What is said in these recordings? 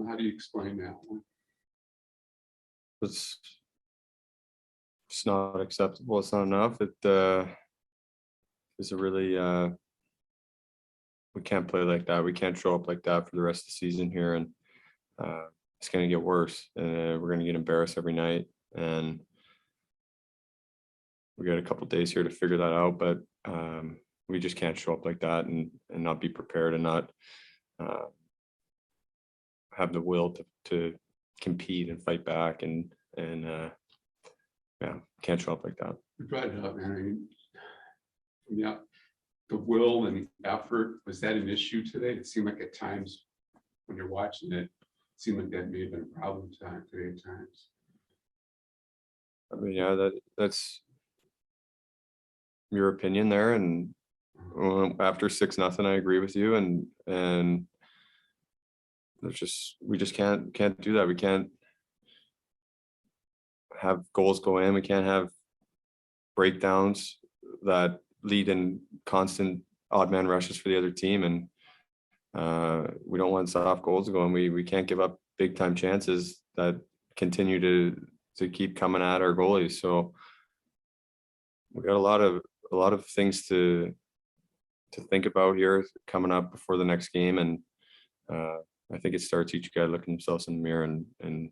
How do you explain that one? It's not acceptable. It's not enough. It is a really we can't play like that. We can't show up like that for the rest of the season here, and it's going to get worse. And we're going to get embarrassed every night, and we got a couple days here to figure that out. But we just can't show up like that and not be prepared and not have the will to compete and fight back and yeah, can't show up like that. You brought it up, man. I mean, yeah, the will and effort, was that an issue today? It seemed like at times when you're watching it, seemed like that may have been a problem today at times. I mean, yeah, that's your opinion there, and after 6-0, I agree with you, and there's we just can't do that. We can't have goals go in. We can't have breakdowns that lead in constant odd man rushes for the other team, and we don't want soft goals to go, and we can't give up big time chances that continue to keep coming at our goalies. So we got a lot of things to think about here coming up before the next game, and I think it starts each guy looking themselves in the mirror and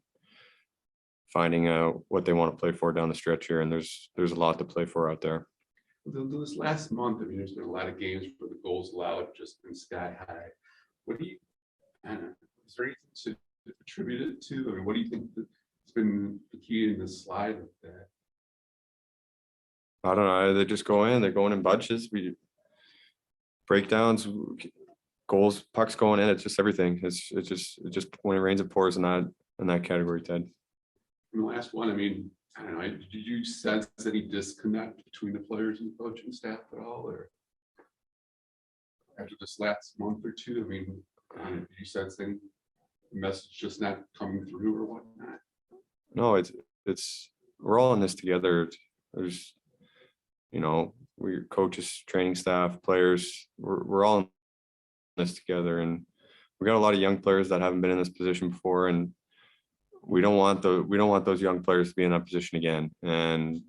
finding out what they want to play for down the stretch here. And there's a lot to play for out there. This last month, I mean, there's been a lot of games where the goals allowed just been sky high. What do you, I don't know, is there anything to attribute it to? I mean, what do you think has been the key in the slide of that? I don't know. They just go in. They're going in bunches. We breakdowns, goals, pucks going in. It's just everything. It's just when it rains, it pours in that category, Ted. And the last one, I mean, I don't know. Did you sense any disconnect between the players and the coaching staff at all, or after this last month or two? I mean, did you sense any message just not coming through or whatnot? No, it's we're all in this together. There's, we coaches, training staff, players. We're all in this together, and we got a lot of young players that haven't been in this position before, and we don't want those young players to be in that position again. And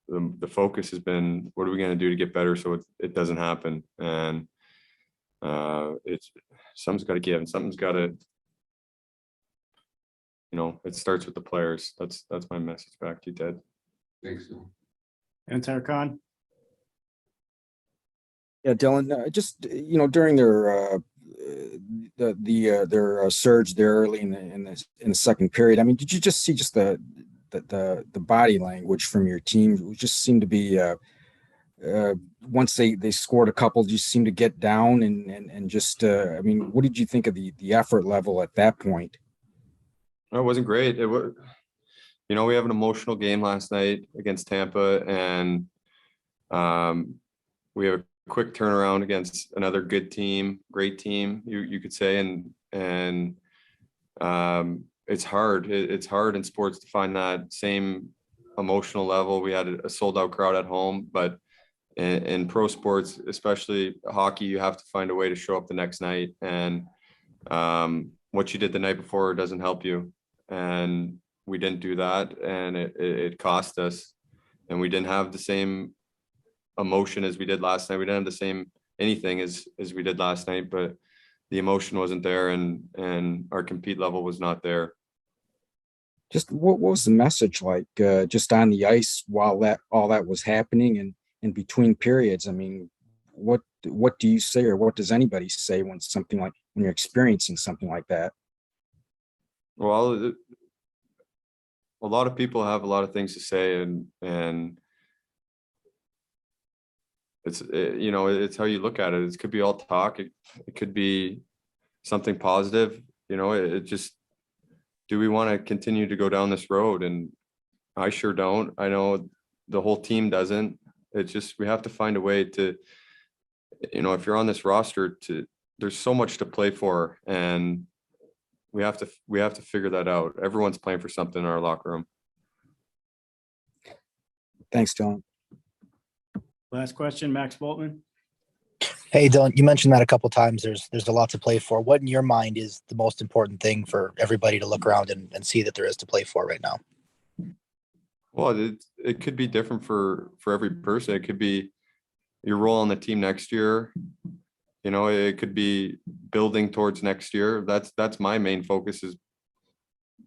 the focus has been, what are we going to do to get better so it doesn't happen? And something's got to give, and something's got to, it starts with the players. That's my message back to you, Ted. Thanks, Dylan. Enter Khan. Yeah, Dylan, just during their surge there early in the second period, I mean, did you just see just the body language from your team? It just seemed to be once they scored a couple, just seemed to get down and just I mean, what did you think of the effort level at that point? It wasn't great. It was, we have an emotional game last night against Tampa, and we have a quick turnaround against another good team, great team, you could say, and it's hard. It's hard in sports to find that same emotional level. We had a sold out crowd at home, but in pro sports, especially hockey, you have to find a way to show up the next night, and what you did the night before doesn't help you. And we didn't do that, and it cost us, and we didn't have the same emotion as we did last night. We didn't have the same anything as we did last night, but the emotion wasn't there, and our compete level was not there. Just what was the message like just on the ice while all that was happening and in between periods? I mean, what do you say, or what does anybody say when you're experiencing something like that? Well, a lot of people have a lot of things to say, and it's how you look at it. It could be all talk. It could be something positive. It just, do we want to continue to go down this road? And I sure don't. I know the whole team doesn't. It's just, we have to find a way to, if you're on this roster, there's so much to play for, and we have to figure that out. Everyone's playing for something in our locker room. Thanks, Dylan. Last question, Max Boltman. Hey, Dylan, you mentioned that a couple times. There's a lot to play for. What in your mind is the most important thing for everybody to look around and see that there is to play for right now? Well, it could be different for every person. It could be your role on the team next year. You know, it could be building towards next year. That's my main focus, is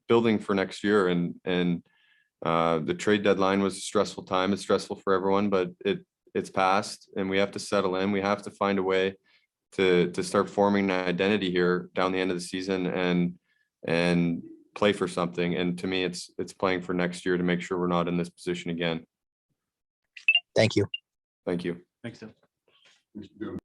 building for next year. And the trade deadline was a stressful time. It's stressful for everyone, but it's passed, and we have to settle in. We have to find a way to start forming an identity here down the end of the season and play for something. And to me, it's playing for next year to make sure we're not in this position again. Thank you. Thank you. Thanks, Dylan. Mr. Dillon.